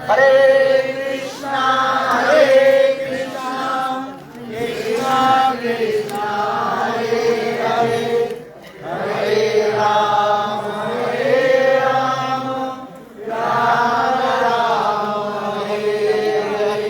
हरे कृष्णा कृष्णा कृष्णा हरे हरे हरे राम राम राम हरे हरे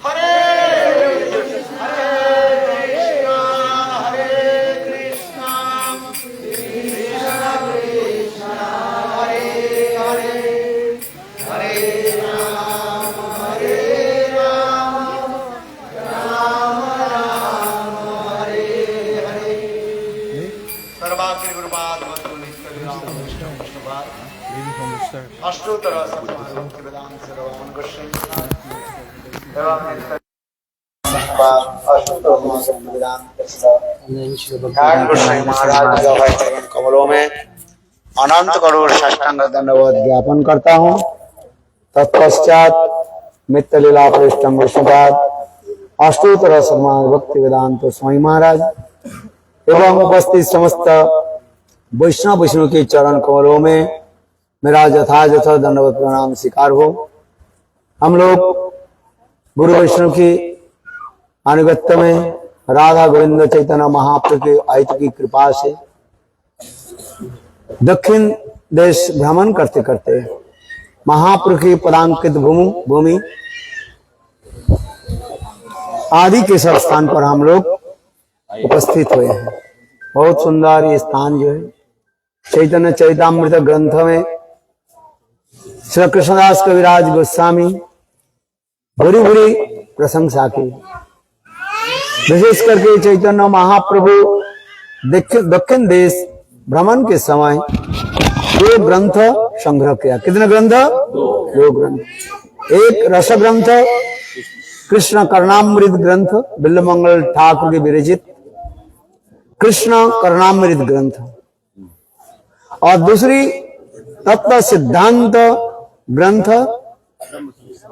हरे कृष्णा कृष्णा कृष्णा हरे हरे हरे राम राम राम हरे हरे सर्वाग्नि गुरुपाद वस्तु निष्कल राम कृष्ण कृष्णपाद अष्टोत्तर भक्ति वेदांत सर्वं कृष्ण एवं महाराज चरण कमलों में अनंत करोड़ साष्टांग दंडवत ज्ञापन करता हूँ। तत्पश्चात मित्र लीला पृष्ठम विष्णुपाद अष्टोत्तर सम्मान भक्ति वेदांत स्वामी महाराज एवं उपस्थित समस्त वैष्णव के चरण कमलों में मेरा यथायथ दंडवत प्रणाम स्वीकार हो। हम लोग गुरु वैष्णव की अनुगत्य में राधा गोविंद चैतन्य महाप्रभु के आयत की कृपा से दक्षिण देश भ्रमण करते करते महाप्रभु की पदांकित भूमि आदि के सब स्थान पर हम लोग उपस्थित हुए हैं। बहुत सुंदर ये स्थान जो है चैतन्य चैतामृत ग्रंथ में श्री कृष्णदास कविराज गोस्वामी बड़ी बड़ी प्रशंसा की। विशेष करके चैतन्य महाप्रभु दक्षिण देश भ्रमण के समय 2 ग्रंथ संग्रह किया। कितने ग्रंथ? 2 ग्रंथ। एक रस ग्रंथ कृष्ण कर्णामृत ग्रंथ बिल्वमंगल ठाकुर के विरचित कृष्ण कर्णामृत ग्रंथ और दूसरी तत्व सिद्धांत ग्रंथ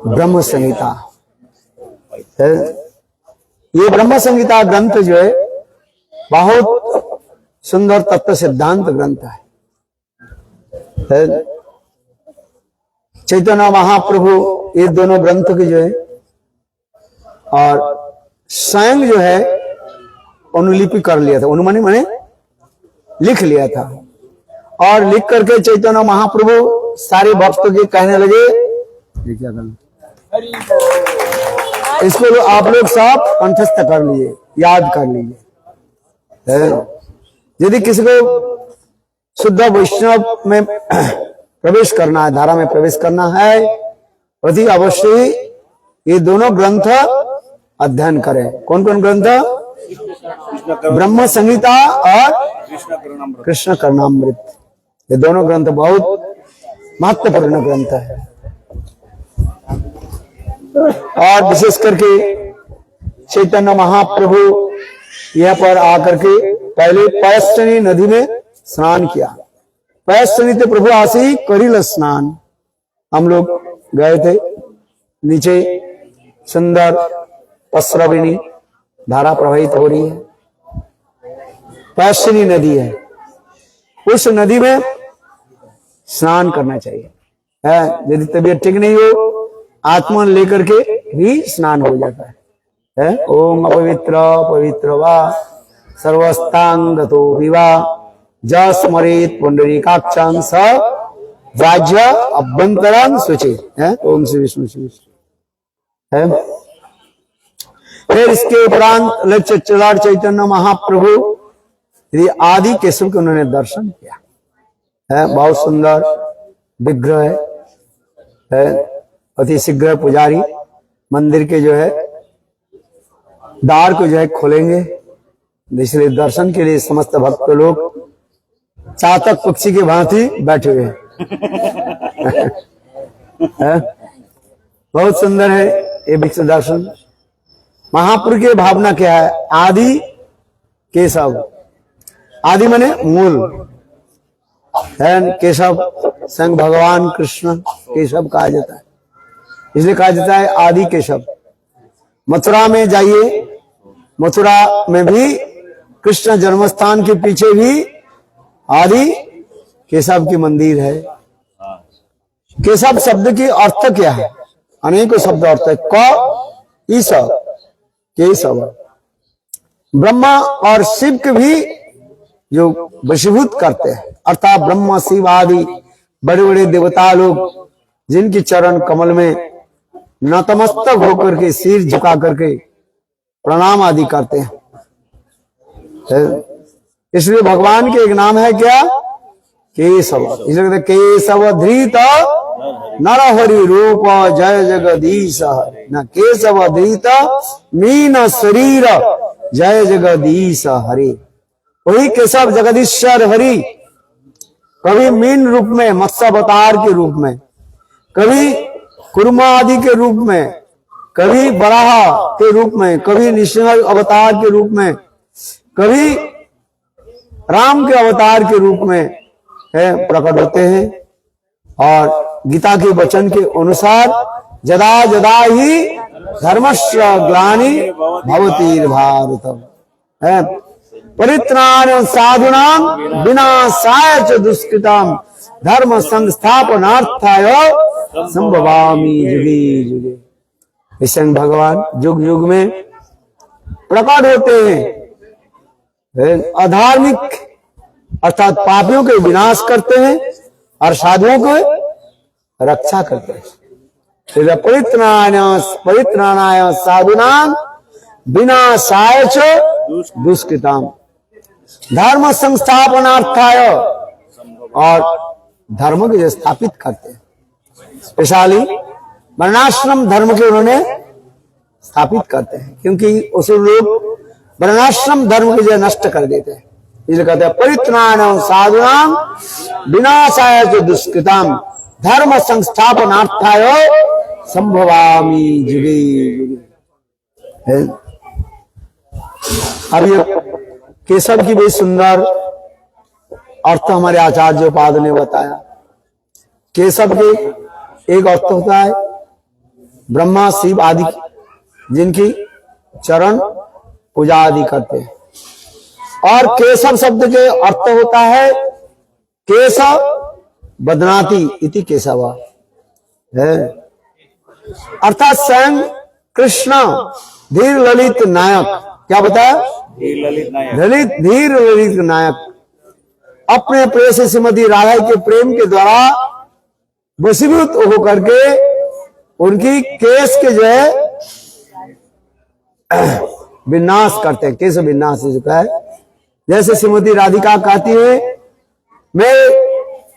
ब्रह्म संहिता। ये ब्रह्म संहिता ग्रंथ जो है बहुत सुंदर तत्व सिद्धांत ग्रंथ है। चैतन्य महाप्रभु ये दोनों ग्रंथ के जो है और स्वयं जो है अनुलिपि कर लिया था। उन्होंने मैंने लिख लिया था और लिख करके चैतन्य महाप्रभु सारे भक्तों के कहने लगे क्या करना इसको आप लोग सब कंठस्थ कर लिए, याद कर लीजिए। यदि किसी को शुद्ध वैष्णव में प्रवेश करना है, धारा में प्रवेश करना है, अति अवश्य ही ये दोनों ग्रंथ अध्ययन करें। कौन कौन ग्रंथ? ब्रह्म संहिता और कृष्ण कर्णामृत। ये दोनों ग्रंथ बहुत महत्वपूर्ण ग्रंथ है। और विशेष करके चैतन्य महाप्रभु यहाँ पर आकर के पहले पयस्विनी नदी में स्नान किया। पयस्विनी ते प्रभु आसी करिल स्नान। हम लोग गए थे, नीचे सुंदर पस्रविनी धारा प्रवाहित हो रही है, पयस्विनी नदी है। उस नदी में स्नान करना चाहिए। यदि तबीयत ठीक नहीं हो, आत्मा लेकर के भी स्नान हो जाता है। ओम अपवित्र पवित्र वा सर्वस्तांगतो विवा जस्मरेत पुंडरीकाक्षं स राज्य अभ्यंतरं शुचि। ओम श्री विष्णु श्री विष्णु। फिर इसके उपरांत लक्ष्य चैतन्य महाप्रभु आदि केशव के उन्होंने दर्शन किया। बहुत सुंदर विग्रह है। अति शीघ्र पुजारी मंदिर के जो है द्वार को जो है खोलेंगे, इसलिए दर्शन के लिए समस्त भक्त लोग चातक पक्षी के भांति बैठे हुए हैं। बहुत सुंदर है ये विश्व दर्शन। महापुरुष की भावना क्या है? आदि केशव। आदि माने मूल है। केशव संग भगवान कृष्ण केशव कहा जाता है, इसलिए कहा जाता है आदि केशव। मथुरा में जाइए, मथुरा में भी कृष्ण जन्मस्थान के पीछे भी आदि केशव की मंदिर है। केशव शब्द की अर्थ क्या है? अनेकों शब्द अर्थ है। क ईशव केशव, ब्रह्मा और शिव के भी जो वशीभूत करते हैं, अर्थात ब्रह्मा शिव आदि बड़े बड़े देवता लोग जिनकी चरण कमल में नतमस्तक होकर के सिर झुका करके प्रणाम आदि करते हैं। इसलिए भगवान के एक नाम है क्या? केशव। इसलिए कहते केशव धृत नर हरि रूप जय जगदीश हरे। न केशव धृत मीन शरीर जय जगदीश हरे। वही केशव जगदीश्वर हरि कभी मीन रूप में, मत्स्य अवतार के रूप में, कभी कुर्मा आदि के रूप में, कभी बराह के रूप में, कभी नृसिंह अवतार के रूप में, कभी राम के अवतार के रूप में है प्रकट होते हैं। और गीता के वचन के अनुसार जदा जदा ही धर्मस्य ग्लानि भवति भारतम है। परित्राण साधुनाम विनाशाय च दुष्कृताम धर्म संस्थापनार्थाय संभवामि युगे युगे। विष्णु भगवान युग युग में प्रकट होते हैं, अधार्मिक अर्थात पापियों के विनाश करते हैं और साधुओं को रक्षा करते हैं। परित्राणाय साधुनाम विनाशाय च दुष्कृताम धर्म संस्थापनार्थाय, और धर्म को स्थापित करते हैं। स्पेशली वर्णाश्रम धर्म के उन्होंने स्थापित करते हैं, क्योंकि उस लोग वर्णाश्रम धर्म को जो नष्ट कर देते हैं। इसलिए कहते हैं परित्राणाय साधुनाम विनाशाय च दुष्कृताम धर्म संस्थापनार्थाय संभवामि युगे युगे। अब ये केशव की भी सुंदर अर्थ हमारे आचार्योपाद ने बताया। केशव के एक अर्थ होता है ब्रह्मा शिव आदि जिनकी चरण पूजा आदि करते हैं, और केशव शब्द के अर्थ होता है केशव बदनाति इति केशव है, अर्थात स्वयं कृष्ण धीर ललित नायक। क्या बताया? धीर ललित नायक अपने प्रेयसी श्रीमती राधा के प्रेम के द्वारा वशीभूत होकर के उनकी केस के जो है विनाश करते हैं। केस विनाश हो चुका है। जैसे श्रीमती राधिका कहती है मैं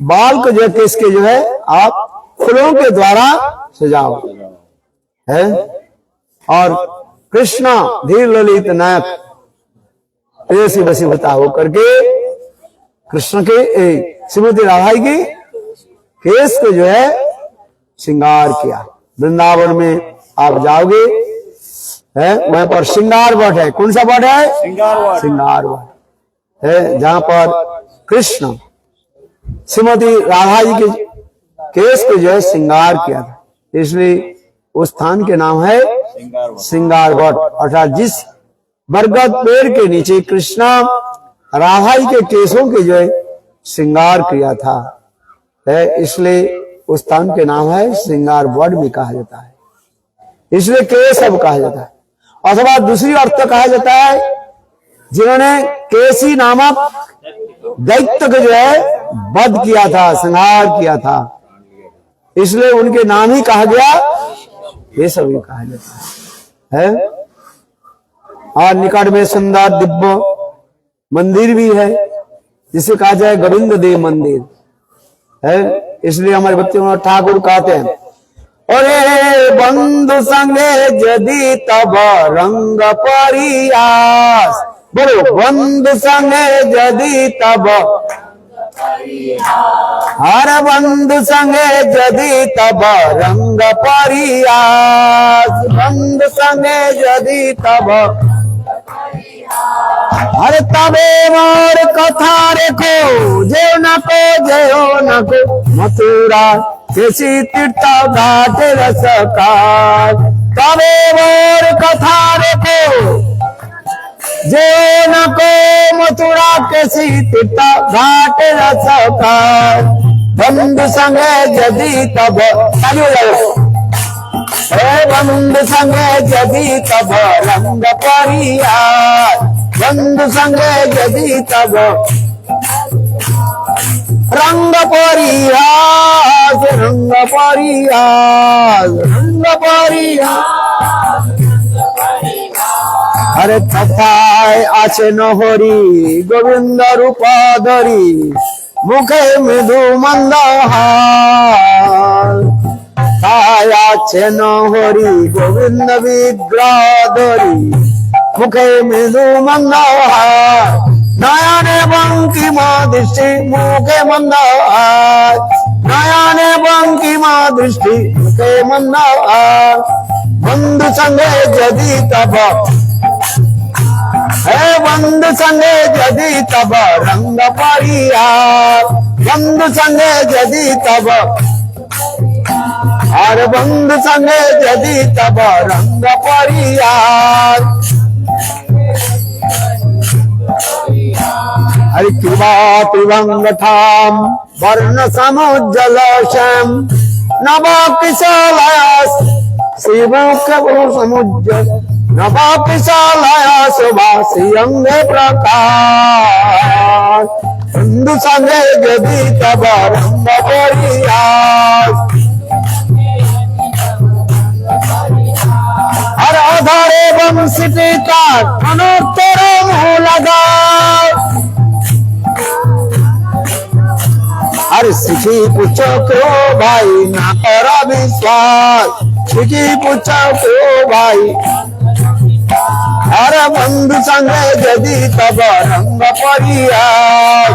बाल को जो है केस के जो है आप फूलों के द्वारा सजाओ है, और कृष्णा धीर ललित नायक प्रेयसी वशीभूता होकर के कृष्ण के श्रीमती राधा के केस को जो है श्रृंगार किया। वृंदावन में आप जाओगे है, वहां पर श्रृंगार वट है। कौन सा वट है? श्रृंगार वट है, जहां पर कृष्ण श्रीमती राधा जी के केस को जो है श्रृंगार किया था, इसलिए उस स्थान के नाम है श्रृंगार वट। अर्थात जिस बरगद पेड़ के नीचे कृष्णा राधा जी के केसों के जो है श्रृंगार किया था है, इसलिए उस स्थान के नाम है श्रृंगार वट भी कहा जाता है, इसलिए केशव कहा जाता है। अथवा दूसरी अर्थ कहा जाता है जिन्होंने केसी नामक दैत्य को जो है वध किया था, संहार किया था, इसलिए उनके नाम ही कहा गया केशव ही कहा जाता है। और निकट में सुंदर दिव्य मंदिर भी है जिसे कहा जाए गोविंद देव मंदिर है, इसलिए हमारे बच्चे ठाकुर कहते हैं अरे बंधु संगे यदि तब रंग परियास, बोलो बंधु संगे यदि तब, हर बंधु संगे यदि तब रंग परियास, बंधु संगे यदि तब, अरे तबे मोर कथा रेखो जे नको मथुरा केसी तीर्थ घाट रसकार, तबे मोर कथा रेखो जे नको मथुरा केसी तीर्थ घाट रसका बंधु संगे यदि तब बंधु संगे यदि तब रंग परियार बंधु संगे यदि तब रंग परियास रंग परियास रंग परियास अरे तथाय आछे নহরি गोविंद रूप धरी मुखे मृदु मंदहार তাই আছে নহরি গোবিন্দ বিগ্রহ ধরি মুখে মৃদু মন্দহার নয়নে বঙ্কিমা দৃষ্টি মুখে মন্দহার নয়নে বঙ্কিমা দৃষ্টি মুখে মন্দহার বন্ধু সঙ্গে যদি তব हे बंधु संगे यदि तब रंग परियार बंधु संगे यदि तब हर बंधु संगे यदि तब रंग परियार हरि कृपा त्रिभंग ठाम वर्ण समुज्जल श्याम नव किशोलयास शिवक समुज्जल नव किशोलया सुभाषी अंगे प्रकाश बंधु संगे यदि तब रंग परियार हर आधारे वंशी पिता अनुत्तर मुँह लगा हर सिखी पूछो क्यों भाई ना करा विश्वास सिखी पूछो क्यों भाई हर बंधु संगे यदि तब रंग परियार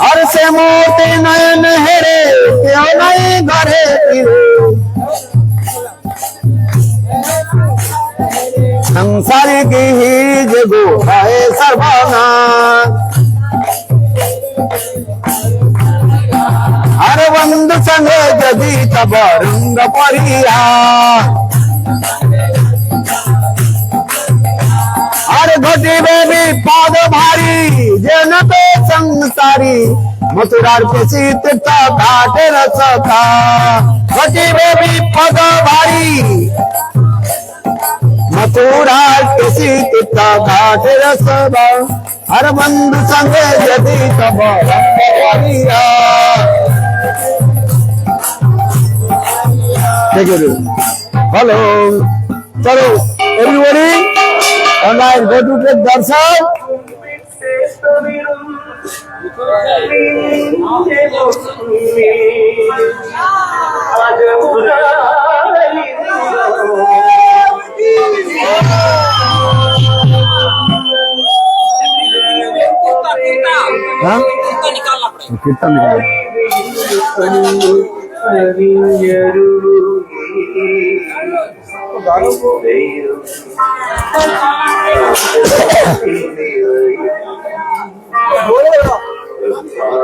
हर से मोती नयन हेरे क्यों नहीं घरे फिरे संसार की ही जगो है सर्वनाश हर बंधु संगे यदि तब रंग परियार हर घटिबे विपद भारी जन पे संसारी मथुरार केसी तीर्थ घाट रसका घटिबे विपद भारी मथुरार केसी तीर्थ घाट रसका हर बंधु संगे यदि तब रंग परियार हेलो चलो everybody online go to tech दर्शन कीर्तन निकाल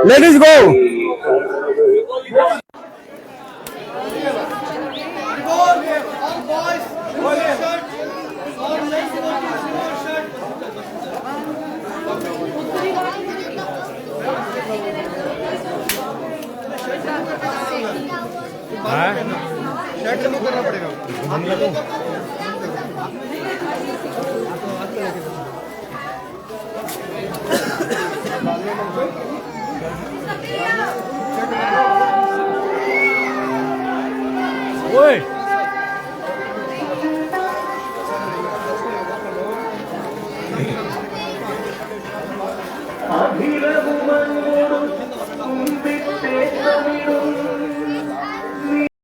Ladies go. शर्ट चालू करना पड़ेगा ओए अभिनव